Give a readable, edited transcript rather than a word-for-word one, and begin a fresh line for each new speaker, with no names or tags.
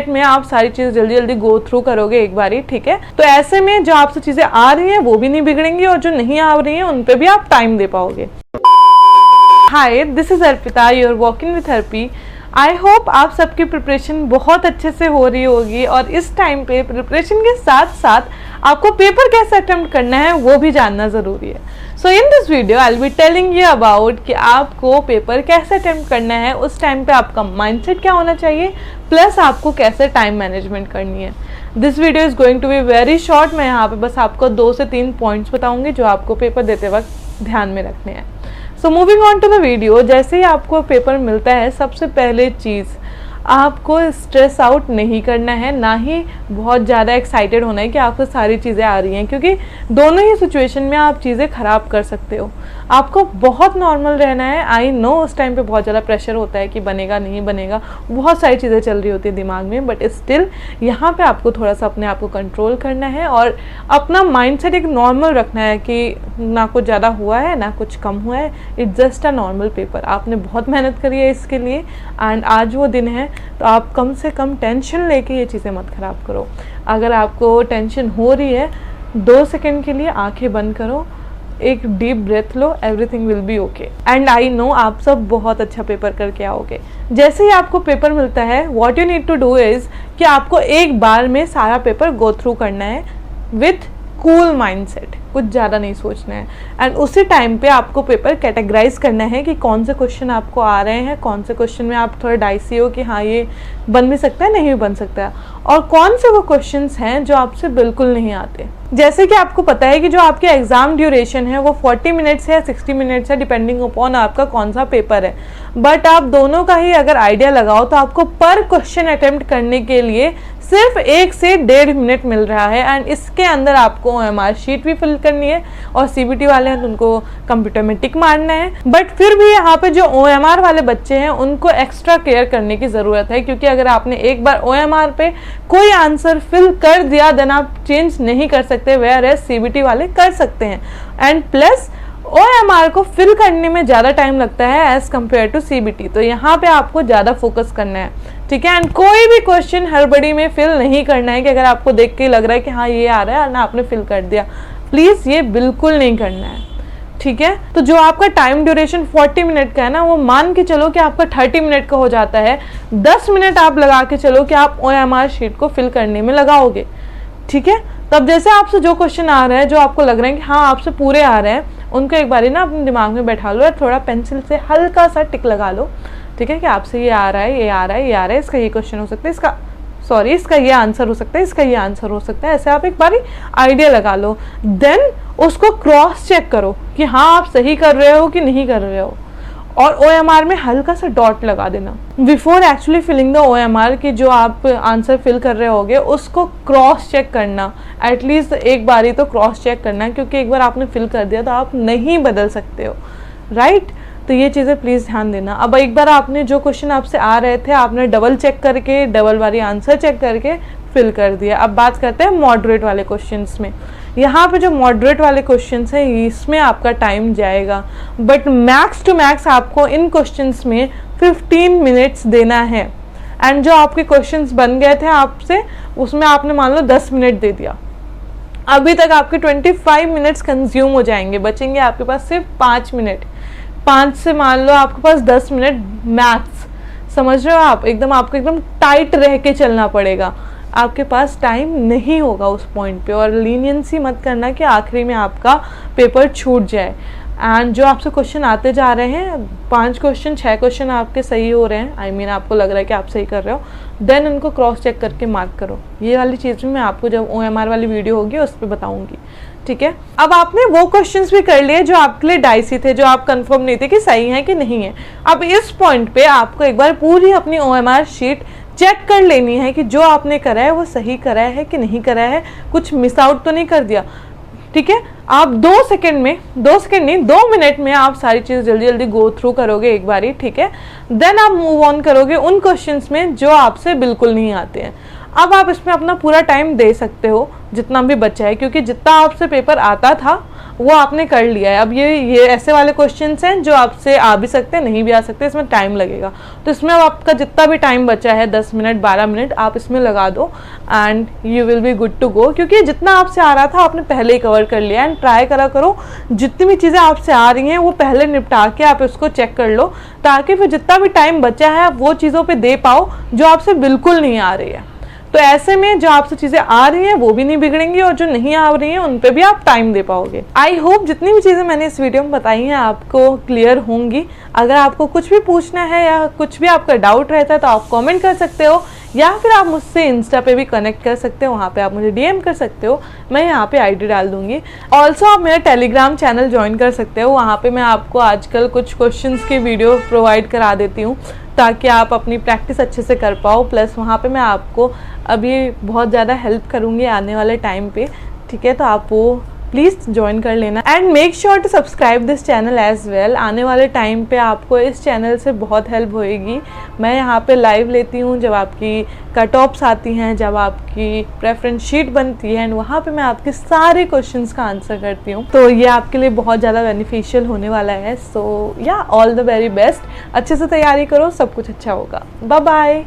Minute में आप सारी चीज़ जल्दी जल्दी गो थ्रू करोगे एक बारी, ठीक है। तो ऐसे में जो आपसे चीज़ें आ रही हैं वो भी नहीं बिगड़ेंगी और जो नहीं आ रही हैं उन पे भी आप टाइम दे पाओगे। Hi, this is Arpita, you're walking with Arpi. I hope आप सबकी प्रिपरेशन बहुत अच्छे से हो रही होगी और इस टाइम पे प्रिपरेशन के साथ साथ आपको पेपर कैसे अटेम्प्ट करना है वो भी जानना ज़रूरी है। So in this video I will be telling you about कि आपको पेपर कैसे अटेम्प्ट करना है, उस टाइम पे आपका माइंडसेट क्या होना चाहिए, प्लस आपको कैसे टाइम मैनेजमेंट करनी है। This video is going to be very short. मैं यहाँ पे बस आपको 2 से 3 पॉइंट्स बताऊँगी जो आपको पेपर देते वक्त ध्यान में रखने हैं। So moving on to the video, जैसे ही आपको पेपर मिलता है सबसे पहले चीज़ आपको स्ट्रेस आउट नहीं करना है, ना ही बहुत ज़्यादा एक्साइटेड होना है कि आपको सारी चीज़ें आ रही हैं, क्योंकि दोनों ही सिचुएशन में आप चीज़ें ख़राब कर सकते हो। आपको बहुत नॉर्मल रहना है। आई नो उस टाइम पे बहुत ज़्यादा प्रेशर होता है कि बनेगा नहीं बनेगा, बहुत सारी चीज़ें चल रही होती है दिमाग में, बट स्टिल यहाँ पे आपको थोड़ा सा अपने आप को कंट्रोल करना है और अपना माइंडसेट एक नॉर्मल रखना है कि ना कुछ ज़्यादा हुआ है ना कुछ कम हुआ है, it's just a normal paper. आपने बहुत मेहनत करी है इसके लिए एंड आज वो दिन है, तो आप कम से कम टेंशन लेके ये चीज़ें मत ख़राब करो। अगर आपको टेंशन हो रही है 2 सेकंड के लिए आंखें बंद करो, एक डीप ब्रेथ लो, everything will be okay and I know आप सब बहुत अच्छा पेपर करके आओगे। जैसे ही आपको पेपर मिलता है what you need to do is कि आपको एक बार में सारा पेपर गो थ्रू करना है विथ कूल माइंडसेट, कुछ ज़्यादा नहीं सोचना है एंड उसी टाइम पे आपको पेपर कैटेगराइज करना है कि कौन से क्वेश्चन आपको आ रहे हैं, कौन से क्वेश्चन में आप थोड़ा डाइसी हो कि हाँ ये बन भी सकता है नहीं भी बन सकता है, और कौन से वो क्वेश्चंस हैं जो आपसे बिल्कुल नहीं आते। जैसे कि आपको पता है कि जो आपके एग्ज़ाम ड्यूरेशन है वो 40 मिनट्स है या 60 मिनट्स है, डिपेंडिंग अपॉन आपका कौन सा पेपर है, बट आप दोनों का ही अगर आइडिया लगाओ तो आपको पर क्वेश्चन अटेम्प्ट करने के लिए सिर्फ 1 से 1.5 मिनट मिल रहा है एंड इसके अंदर आपको OMR शीट भी फिल करनी है और CBT वाले हैं तो उनको कंप्यूटर में टिक मारना है। बट फिर भी यहाँ पे जो OMR वाले बच्चे हैं उनको एक्स्ट्रा केयर करने की ज़रूरत है, क्योंकि अगर आपने एक बार OMR पे कोई आंसर फिल कर दिया देन आप चेंज नहीं कर सकते, वेयर एज CBT वाले कर सकते हैं एंड प्लस OMR को फिल करने में ज़्यादा टाइम लगता है एज़ कम्पेयर टू CBT, तो यहाँ पे आपको ज़्यादा फोकस करना है, ठीक है। एंड कोई भी क्वेश्चन हड़बड़ी में फिल नहीं करना है कि अगर आपको देख के लग रहा है कि हाँ ये आ रहा है और ना आपने फिल कर दिया, प्लीज़ ये बिल्कुल नहीं करना है, ठीक है। तो जो आपका टाइम ड्यूरेशन 40 मिनट का है ना, वो मान के चलो कि आपका 30 मिनट का हो जाता है, 10 मिनट आप लगा के चलो कि आप OMR शीट को फिल करने में लगाओगे, ठीक है। तब जैसे आपसे जो क्वेश्चन आ रहा है, जो आपको लग रहा है कि हाँ आपसे पूरे आ रहे हैं, उनको एक बारी ना अपने दिमाग में बैठा लो और थोड़ा पेंसिल से हल्का सा टिक लगा लो, ठीक है, कि आपसे ये आ रहा है, ये आ रहा है, ये आ रहा है, इसका ये क्वेश्चन हो सकता है, इसका ये आंसर हो सकता है, इसका ये आंसर हो सकता है, ऐसे आप एक बारी आइडिया लगा लो। देन उसको क्रॉस चेक करो कि हाँ आप सही कर रहे हो कि नहीं कर रहे हो, और OMR में हल्का सा डॉट लगा देना before actually filling the OMR कि जो आप आंसर फिल कर रहे होगे उसको क्रॉस चेक करना, एटलीस्ट एक बारी तो क्रॉस चेक करना, क्योंकि एक बार आपने फिल कर दिया तो आप नहीं बदल सकते हो, राइट। तो ये चीज़ें प्लीज़ ध्यान देना। अब एक बार आपने जो क्वेश्चन आपसे आ रहे थे आपने डबल चेक करके, डबल बारी आंसर चेक करके फिल कर दिया। अब बात करते हैं मॉडरेट वाले क्वेश्चंस में। यहाँ पे जो मॉडरेट वाले क्वेश्चंस हैं इसमें आपका टाइम जाएगा, बट मैक्स टू मैक्स आपको इन क्वेश्चंस में 15 मिनट्स देना है एंड जो आपके क्वेश्चंस बन गए थे आपसे उसमें आपने मान लो 10 मिनट दे दिया, अभी तक आपके 25 मिनट्स कंज्यूम हो जाएंगे, बचेंगे आपके पास सिर्फ 5 मिनट। 5 से मान लो आपके पास 10 मिनट मैथ्स, समझ रहे हो आप, एकदम आपको एकदम टाइट रह के चलना पड़ेगा, आपके पास टाइम नहीं होगा उस पॉइंट पे। और लीनियंसी मत करना कि आखिरी में आपका पेपर छूट जाए। एंड जो आपसे क्वेश्चन आते जा रहे हैं, 5 क्वेश्चन 6 क्वेश्चन आपके सही हो रहे हैं, आई मीन आपको लग रहा है कि आप सही कर रहे हो, देन उनको क्रॉस चेक करके मार्क करो। ये वाली चीज़ भी मैं आपको जब OMR वाली वीडियो होगी उस पर बताऊँगी, ठीक है। अब आपने वो क्वेश्चंस भी कर लिए जो आपके लिए डाइसी थे, जो आप कंफर्म नहीं थे कि सही है कि नहीं है। अब इस पॉइंट पे आपको एक बार पूरी अपनी OMR शीट चेक कर लेनी है कि जो आपने करा है वो सही करा है कि नहीं करा है, कुछ मिस आउट तो नहीं कर दिया, ठीक है। आप 2 सेकंड में, 2 सेकंड नहीं 2 मिनट में आप सारी चीज़ जल्दी जल्दी गो थ्रू करोगे एक बारी, ठीक है। देन आप मूव ऑन करोगे उन क्वेश्चंस में जो आपसे बिल्कुल नहीं आते हैं। अब आप इसमें अपना पूरा टाइम दे सकते हो जितना भी बचा है, क्योंकि जितना आपसे पेपर आता था वो आपने कर लिया है। अब ये ऐसे वाले क्वेश्चंस हैं जो आपसे आ भी सकते हैं, नहीं भी आ सकते, इसमें टाइम लगेगा। तो इसमें अब आपका जितना भी टाइम बचा है 10 मिनट 12 मिनट आप इसमें लगा दो and you will be good to go, क्योंकि जितना आपसे आ रहा था आपने पहले ही कवर कर लिया। एंड ट्राई करा करो जितनी भी चीज़ें आपसे आ रही हैं वो पहले निपटा के आप इसको चेक कर लो, ताकि फिर जितना भी टाइम बचा है आप वो चीज़ों पे दे पाओ जो आपसे बिल्कुल नहीं आ रही है। तो ऐसे में जो आपसे चीज़ें आ रही हैं वो भी नहीं बिगड़ेंगी और जो नहीं आ रही हैं उन पे भी आप टाइम दे पाओगे। आई होप जितनी भी चीज़ें मैंने इस वीडियो में बताई हैं आपको क्लियर होंगी। अगर आपको कुछ भी पूछना है या कुछ भी आपका डाउट रहता है तो आप कमेंट कर सकते हो, या फिर आप मुझसे इंस्टा पे भी कनेक्ट कर सकते हो, वहाँ पे आप मुझे डीएम कर सकते हो, मैं यहाँ पे आईडी डाल दूंगी। ऑल्सो आप मेरा टेलीग्राम चैनल ज्वाइन कर सकते हो, वहाँ पे मैं आपको आजकल कुछ क्वेश्चंस के वीडियो प्रोवाइड करा देती हूँ ताकि आप अपनी प्रैक्टिस अच्छे से कर पाओ। प्लस वहाँ पे मैं आपको अभी बहुत ज़्यादा हेल्प करूँगी आने वाले टाइम पे, ठीक है? तो आप वो प्लीज़ ज्वाइन कर लेना and make sure to subscribe this channel as well. आने वाले टाइम पे आपको इस चैनल से बहुत हेल्प होएगी। मैं यहाँ पे लाइव लेती हूँ जब आपकी कट ऑफ्स आती हैं, जब आपकी प्रेफरेंस शीट बनती है, एंड वहाँ पे मैं आपके सारे क्वेश्चंस का आंसर करती हूँ। तो ये आपके लिए बहुत ज़्यादा बेनिफिशियल होने वाला है। सो या ऑल द वेरी बेस्ट, अच्छे से तैयारी करो, सब कुछ अच्छा होगा। Bye bye.